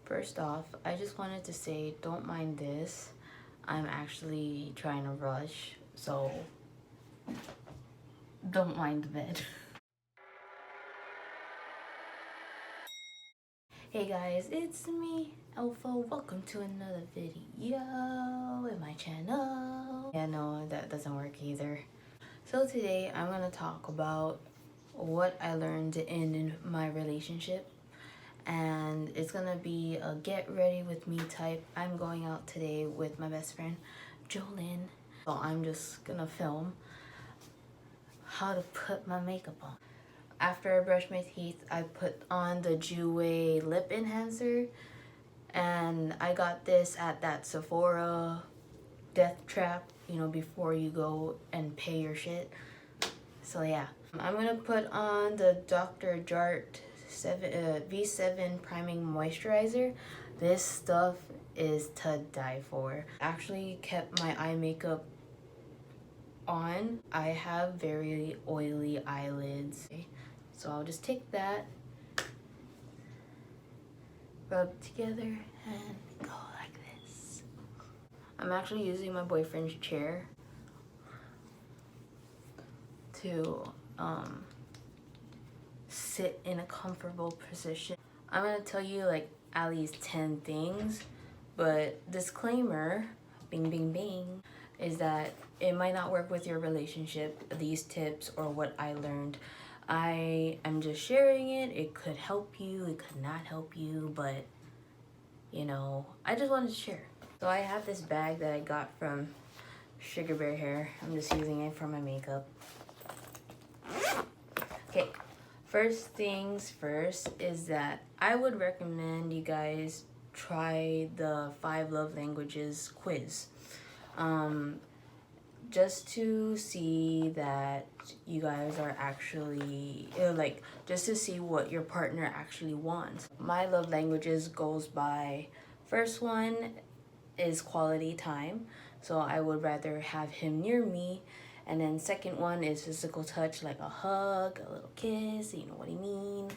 First off, I just wanted to say don't mind this. I'm actually trying to rush, so don't mind the bed. Hey guys, it's me, Elfa. Welcome to another video in my channel. Yeah, no, that doesn't work either. So today I'm gonna talk about what I learned in my relationship, and it's gonna be a get ready with me type. I'm going out today with my best friend Jolyn, so I'm just gonna film how to put my makeup on. After I brush my teeth, I put on the Jouer lip enhancer, and I got this at that Sephora death trap, you know, before you go and pay your shit. So yeah, I'm gonna put on the Dr. Jart V7 priming moisturizer. This stuff is to die for. Actually kept my eye makeup on. I have very oily eyelids, so I'll just take that, rub together, and go like this. I'm actually using my boyfriend's chair to sit in a comfortable position. I'm gonna tell you like at least 10 things, but disclaimer, bing bing bing, is that it might not work with your relationship, these tips or what I learned. I am just sharing it. It could help you, it could not help you, but you know, I just wanted to share. So I have this bag that I got from Sugar Bear Hair. I'm just using it for my makeup. Okay, first things first is that I would recommend you guys try the 5 love languages quiz. Just to see that you guys are actually like, just to see what your partner actually wants. My love languages goes by, first one is quality time, so I would rather have him near me. And then second one is physical touch, like a hug, a little kiss, you know what I mean.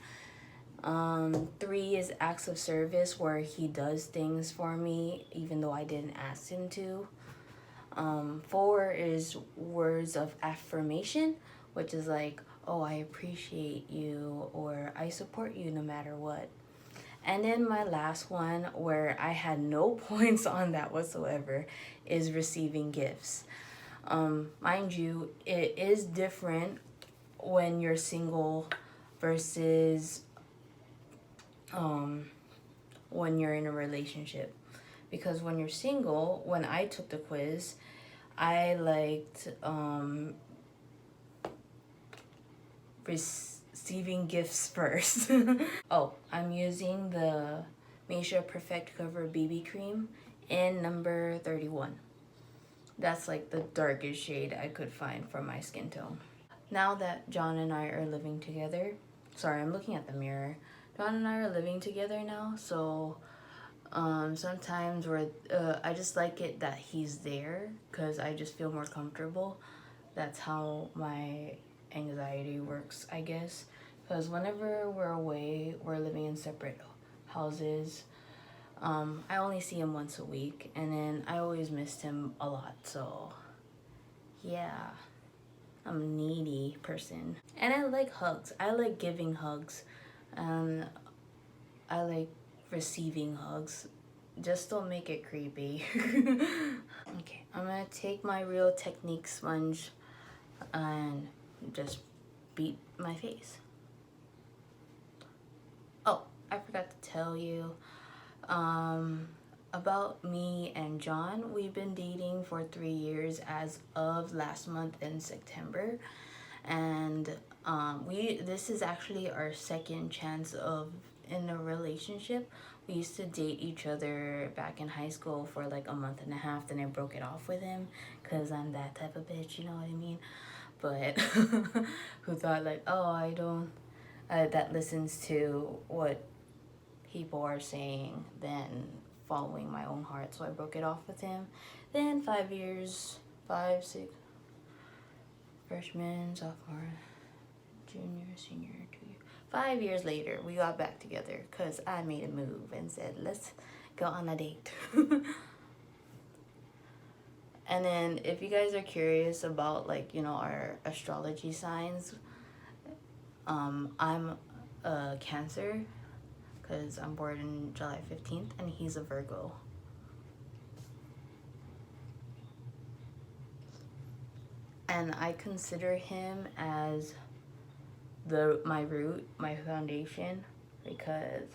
3 is acts of service, where he does things for me even though I didn't ask him to. 4 is words of affirmation, which is like, oh, I appreciate you, or I support you no matter what. And then my last one, where I had no points on that whatsoever, is receiving gifts. Mind you, it is different when you're single versus when you're in a relationship. Because when you're single, when I took the quiz, I liked receiving gifts first. Oh, I'm using the Misha Perfect Cover BB Cream in number 31. That's like the darkest shade I could find for my skin tone. Now that John and I are living together, sorry, I'm looking at the mirror. John and I are living together now, so sometimes I just like it that he's there, because I just feel more comfortable. That's how my anxiety works, I guess. Because whenever we're away, we're living in separate houses. I only see him once a week, and then I always missed him a lot, so yeah. I'm a needy person. And I like hugs. I like giving hugs. And I like receiving hugs. Just don't make it creepy. Okay, I'm gonna take my Real Technique sponge and just beat my face. Oh, I forgot to tell you about me and John. We've been dating for 3 years as of last month in September, and this is actually our second chance of in a relationship. We used to date each other back in high school for like a month and a half, then I broke it off with him because I'm that type of bitch, you know what I mean? But who thought like, oh, I don't that listens to what people are saying than following my own heart. So I broke it off with him. Then 5 years, 5, 6, freshman, sophomore, junior, senior, 2 years, 5 years later, we got back together because I made a move and said, let's go on a date. And then if you guys are curious about, like, you know, our astrology signs, I'm a Cancer because I'm born in July 15th and he's a Virgo. And I consider him as my root, my foundation, because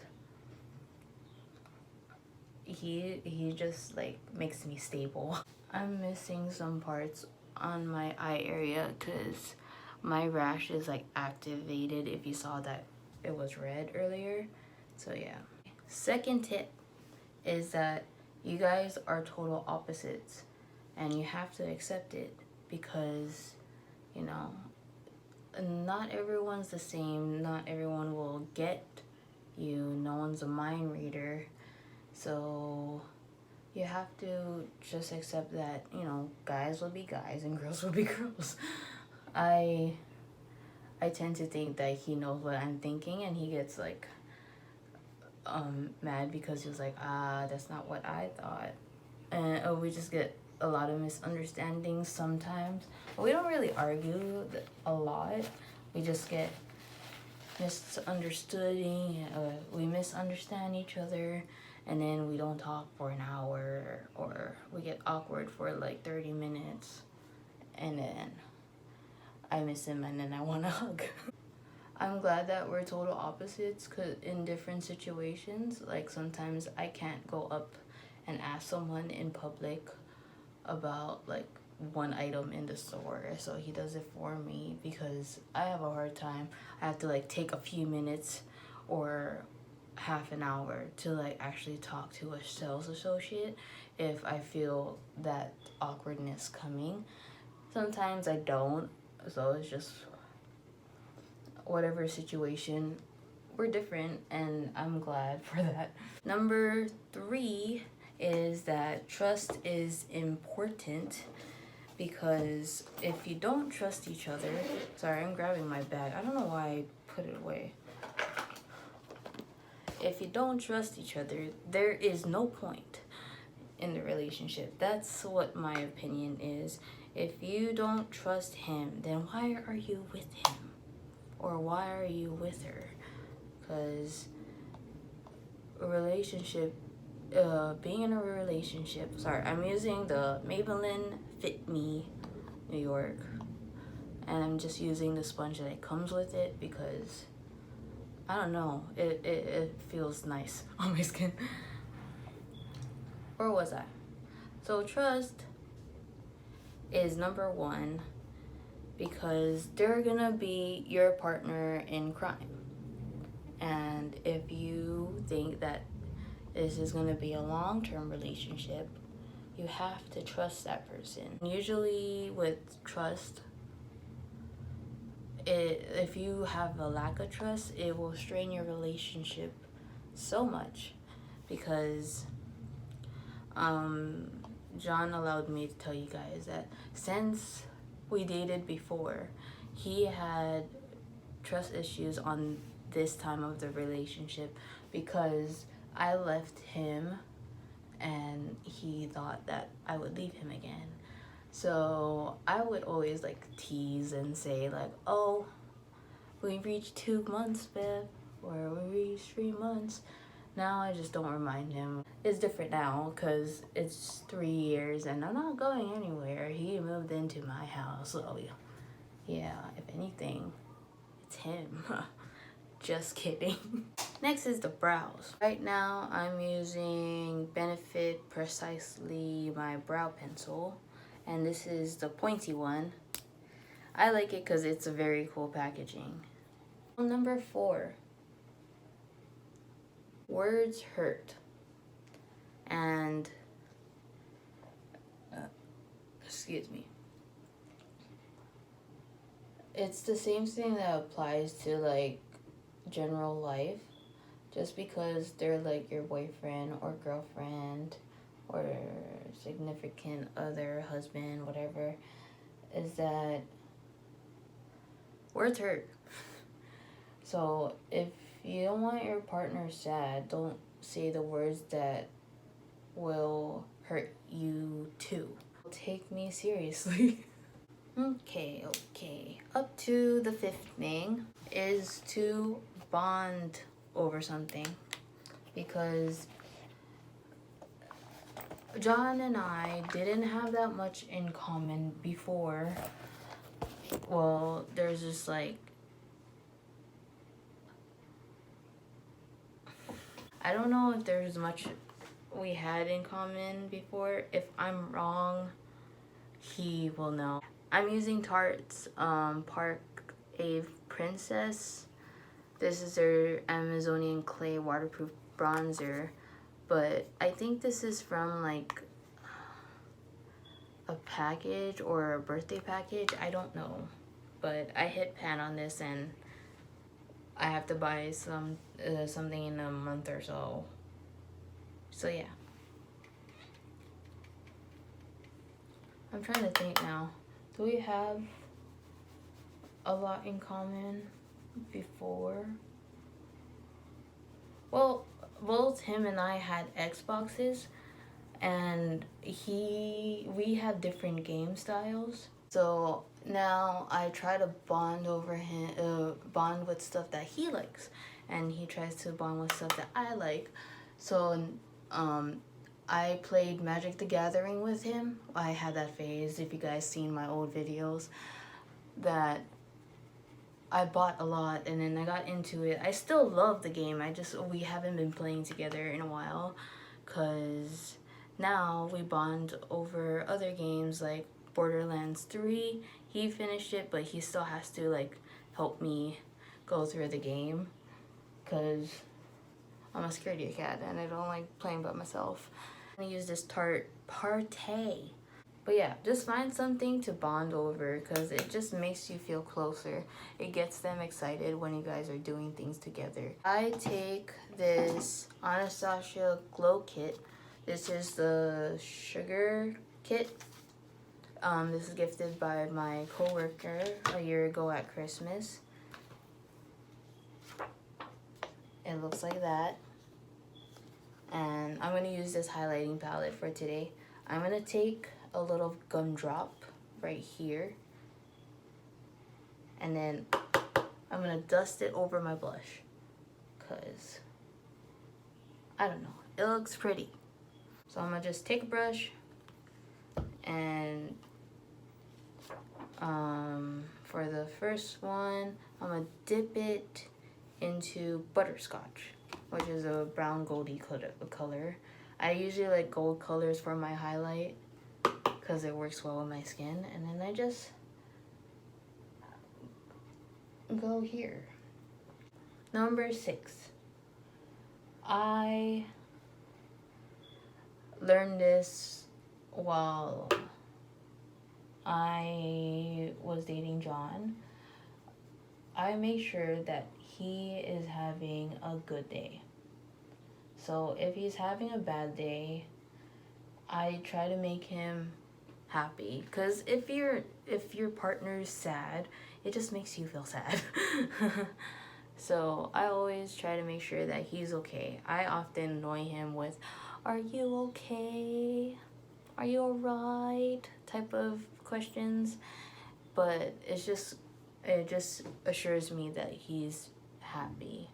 he just like makes me stable. I'm missing some parts on my eye area because my rash is like activated. If you saw that it was red earlier. So yeah. Second tip is that you guys are total opposites and you have to accept it because, you know, not everyone's the same. Not everyone will get you. No one's a mind reader. So you have to just accept that, you know, guys will be guys and girls will be girls. I tend to think that he knows what I'm thinking and he gets like mad because he was like, that's not what I thought. And we just get a lot of misunderstandings sometimes. We don't really argue a lot. We just get misunderstanding. We misunderstand each other, and then we don't talk for an hour, or we get awkward for like 30 minutes, and then I miss him, and then I want to hug. I'm glad that we're total opposites, because in different situations, like sometimes I can't go up and ask someone in public about like one item in the store, so he does it for me because I have a hard time. I have to like take a few minutes or half an hour to like actually talk to a sales associate if I feel that awkwardness coming. Sometimes I don't, so it's just whatever situation, we're different, and I'm glad for that. Number 3 is that trust is important, because if you don't trust each other, sorry, I'm grabbing my bag. I don't know why I put it away. If you don't trust each other, there is no point in the relationship. That's what my opinion is. If you don't trust him, then why are you with him? Or why are you with her? Because a relationship, being in a relationship, sorry, I'm using the Maybelline Fit Me New York, and I'm just using the sponge that it comes with it because I don't know, it feels nice on my skin. Where was I? So trust is number 1 because they're gonna be your partner in crime. And if you think that this is gonna be a long-term relationship, you have to trust that person. Usually with trust, if you have a lack of trust, it will strain your relationship so much because John allowed me to tell you guys that since we dated before, he had trust issues on this time of the relationship because I left him and he thought that I would leave him again. So I would always like tease and say like, oh, we reached 2 months, babe, or we reached 3 months. Now I just don't remind him. It's different now because it's 3 years and I'm not going anywhere. He moved into my house, so yeah, if anything, it's him. Just kidding. Next is the brows. Right now I'm using Benefit Precisely my brow pencil, and this is the pointy one. I like it because it's a very cool packaging. Number 4, words hurt. And excuse me, it's the same thing that applies to like general life. Just because they're like your boyfriend or girlfriend or significant other, husband, whatever, is that words hurt. So if you don't want your partner sad, don't say the words that will hurt you too. Take me seriously. Okay. Up to the fifth thing is to bond over something, because John and I didn't have that much in common before. Well, there's just like, I don't know if there's much we had in common before. If I'm wrong, he will know. I'm using Tarte's Park Ave Princess. This is their Amazonian clay waterproof bronzer, but I think this is from like a package or a birthday package. I don't know, but I hit pan on this and I have to buy something in a month or so. So yeah. I'm trying to think now. Do we have a lot in common before? Well, both him and I had Xboxes, and we have different game styles. So now I try to bond with stuff that he likes, and he tries to bond with stuff that I like. So I played Magic the Gathering with him. I had that phase, if you guys seen my old videos, that I bought a lot and then I got into it. I still love the game. We haven't been playing together in a while, cuz now we bond over other games like Borderlands 3. He finished it, but he still has to like help me go through the game, cuz I'm a scaredy cat and I don't like playing by myself. I'm gonna use this Tarte Partey. But yeah, just find something to bond over, because it just makes you feel closer. It gets them excited when you guys are doing things together. I take this Anastasia Glow Kit. This is the sugar kit. This is gifted by my coworker a year ago at Christmas. It looks like that. And I'm going to use this highlighting palette for today. I'm going to take a little gumdrop right here, and then I'm going to dust it over my blush, because I don't know, it looks pretty. So I'm going to just take a brush and for the first one, I'm going to dip it into butterscotch, which is a brown goldy color. I usually like gold colors for my highlight because it works well with my skin. And then I just go here. Number 6. I learned this while I was dating John. I make sure that he is having a good day. So if he's having a bad day, I try to make him happy, because if your partner's sad, it just makes you feel sad. So I always try to make sure that he's okay. I often annoy him with, "Are you okay? Are you alright?" type of questions, but it just assures me that he's happy.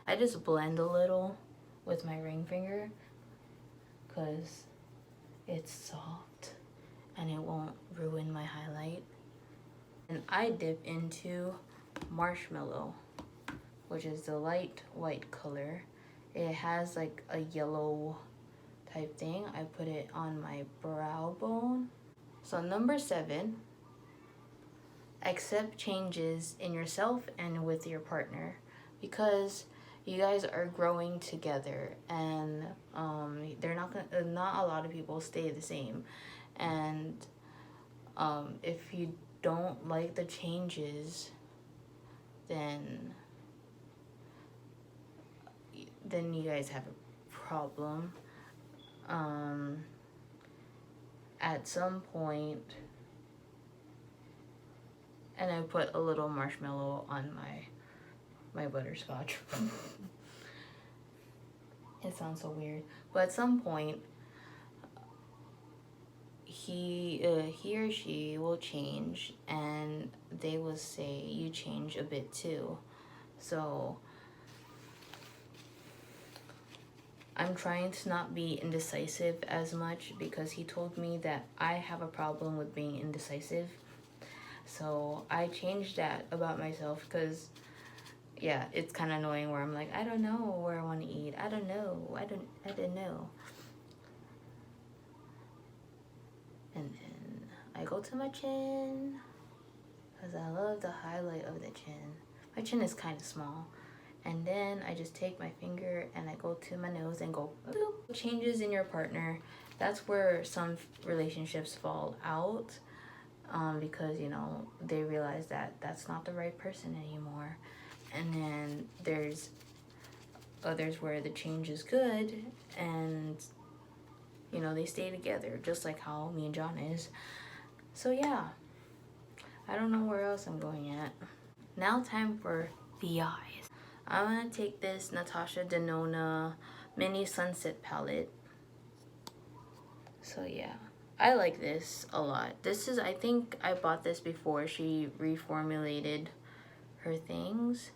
I just blend a little with my ring finger, because it's soft and it won't ruin my highlight. And I dip into Marshmallow, which is the light white color. It has like a yellow type thing. I put it on my brow bone. So number 7, accept changes in yourself and with your partner, because you guys are growing together, and not a lot of people stay the same. And if you don't like the changes, then you guys have a problem. At some point, and I put a little marshmallow on my butterscotch. It sounds so weird. But at some point, he or she will change, and they will say, you change a bit too. So I'm trying to not be indecisive as much, because he told me that I have a problem with being indecisive. So I changed that about myself, because yeah, it's kind of annoying where I'm like, I don't know where I want to eat. I don't know. I don't know. And then I go to my chin, because I love the highlight of the chin. My chin is kind of small. And then I just take my finger and I go to my nose and go boop. Changes in your partner, that's where some relationships fall out, because, you know, they realize that that's not the right person anymore. And then there's others where the change is good, and, you know, they stay together, just like how me and John is. So yeah, I don't know where else I'm going at. Now time for the eyes. I'm gonna take this Natasha Denona mini sunset palette. So yeah, I like this a lot. This is, I think I bought this before she reformulated her things.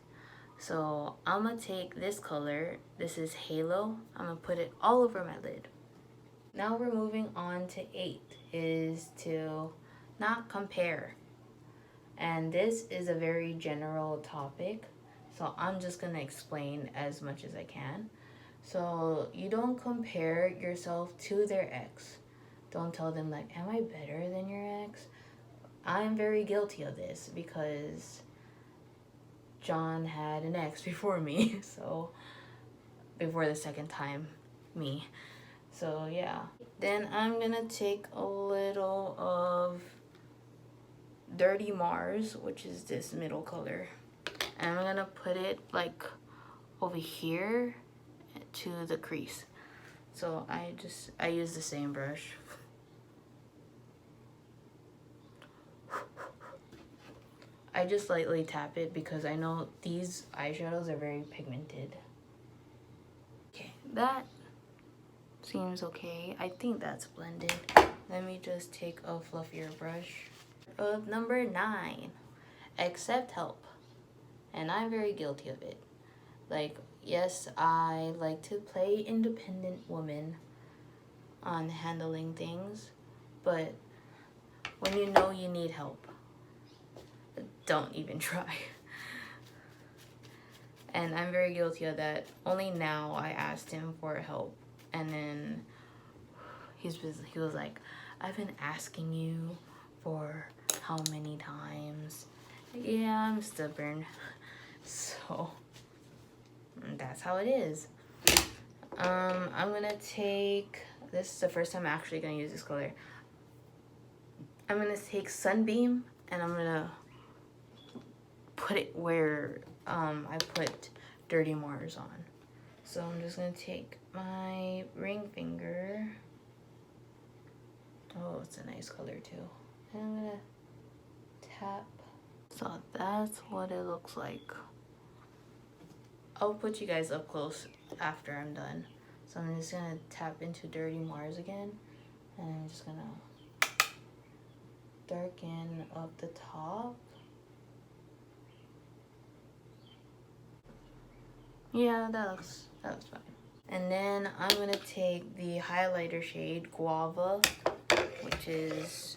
So I'm gonna take this color. This is Halo. I'm gonna put it all over my lid. Now we're moving on to 8, is to not compare. And this is a very general topic, so I'm just gonna explain as much as I can. So you don't compare yourself to their ex. Don't tell them like, am I better than your ex? I'm very guilty of this, because John had an ex before me, so before the second time, me. So yeah. Then I'm gonna take a little of Dirty Mars, which is this middle color, and I'm gonna put it like over here to the crease. So I use the same brush. I just lightly tap it, because I know these eyeshadows are very pigmented. Okay, that seems okay. I think that's blended. Let me just take a fluffier brush. Number 9, accept help. And I'm very guilty of it. Like, yes, I like to play independent woman on handling things, but when you know you need help, don't even try. And I'm very guilty of that. Only now I asked him for help, and then he was like, I've been asking you for how many times? Yeah, I'm stubborn. So that's how it is. I'm gonna take, this is the first time I'm actually gonna use this color. I'm gonna take Sunbeam, and I'm gonna put it where I put Dirty Mars on. So I'm just gonna take my ring finger. Oh, it's a nice color too. And I'm gonna tap. So that's what it looks like. I'll put you guys up close after I'm done. So I'm just gonna tap into Dirty Mars again, and I'm just gonna darken up the top. Yeah, that looks fine. And then I'm gonna take the highlighter shade Guava, which is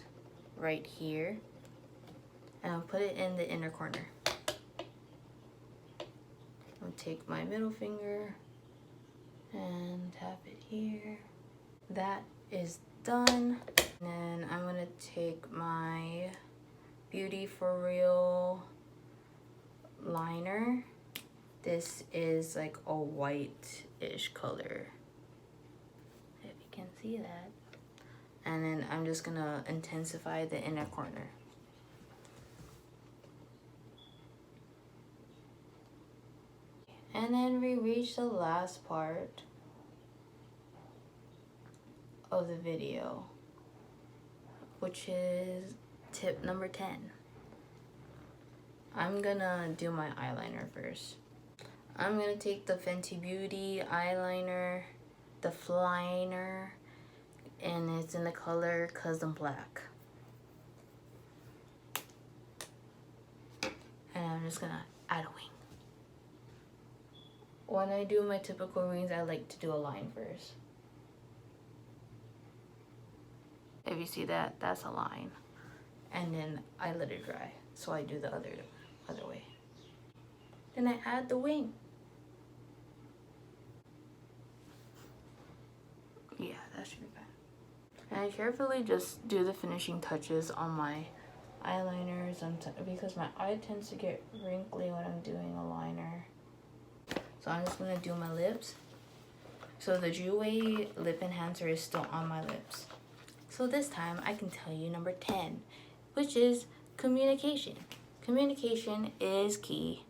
right here, and I'll put it in the inner corner. I'll take my middle finger and tap it here. That is done. And then I'm gonna take my Beauty For Real liner. This is like a white-ish color, if you can see that. And then I'm just gonna intensify the inner corner. And then we reach the last part of the video, which is tip number 10. I'm gonna do my eyeliner first. I'm gonna take the Fenty Beauty eyeliner, the Fliner, and it's in the color Cousin Black. And I'm just gonna add a wing. When I do my typical wings, I like to do a line first. If you see that, that's a line. And then I let it dry. So I do the other way. Then I add the wing. Yeah, that should be fine. And I carefully just do the finishing touches on my eyeliners because my eye tends to get wrinkly when I'm doing a liner. So I'm just gonna do my lips. So the Jouer lip enhancer is still on my lips. So this time I can tell you number 10, which is communication. Communication is key.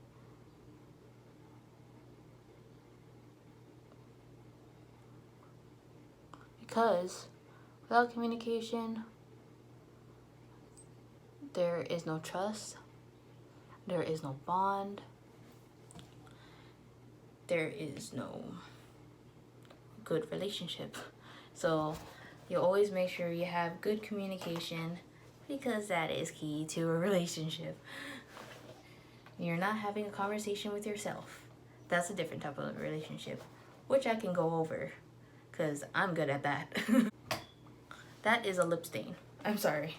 Because without communication, there is no trust, there is no bond, there is no good relationship. So you always make sure you have good communication because that is key to a relationship. You're not having a conversation with yourself. That's a different type of relationship, which I can go over because I'm good at that. That is a lip stain. I'm sorry.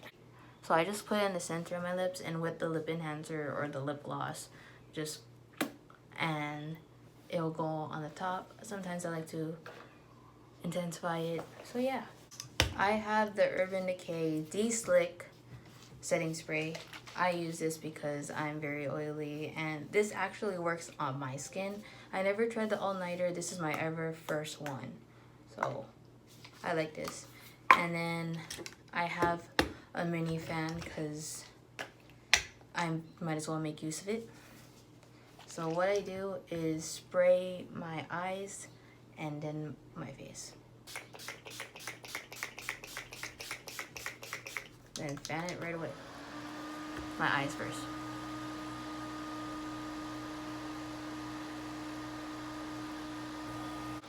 So I just put it in the center of my lips, and with the lip enhancer or the lip gloss, and it'll go on the top. Sometimes I like to intensify it. So yeah. I have the Urban Decay De-Slick setting spray. I use this because I'm very oily, and this actually works on my skin. I never tried the all-nighter. This is my ever first one. So I like this. And then I have a mini fan because I might as well make use of it. So what I do is spray my eyes and then my face. Then fan it right away. My eyes first.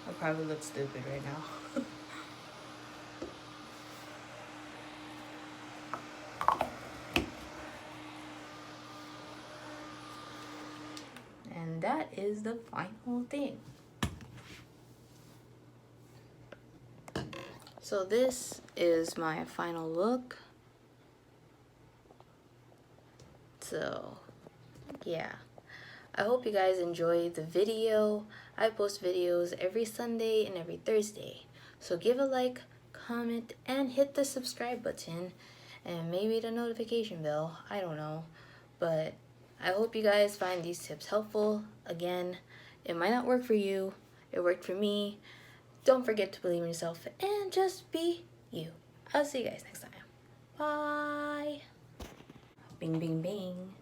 I probably look stupid right now. And that is the final thing. So this is my final look. So yeah, I hope you guys enjoyed the video. I post videos every Sunday and every Thursday. So give a like, comment, and hit the subscribe button and maybe the notification bell. I don't know. But I hope you guys find these tips helpful. Again, it might not work for you. It worked for me. Don't forget to believe in yourself and just be you. I'll see you guys next time. Bye. Bing, bing, bing.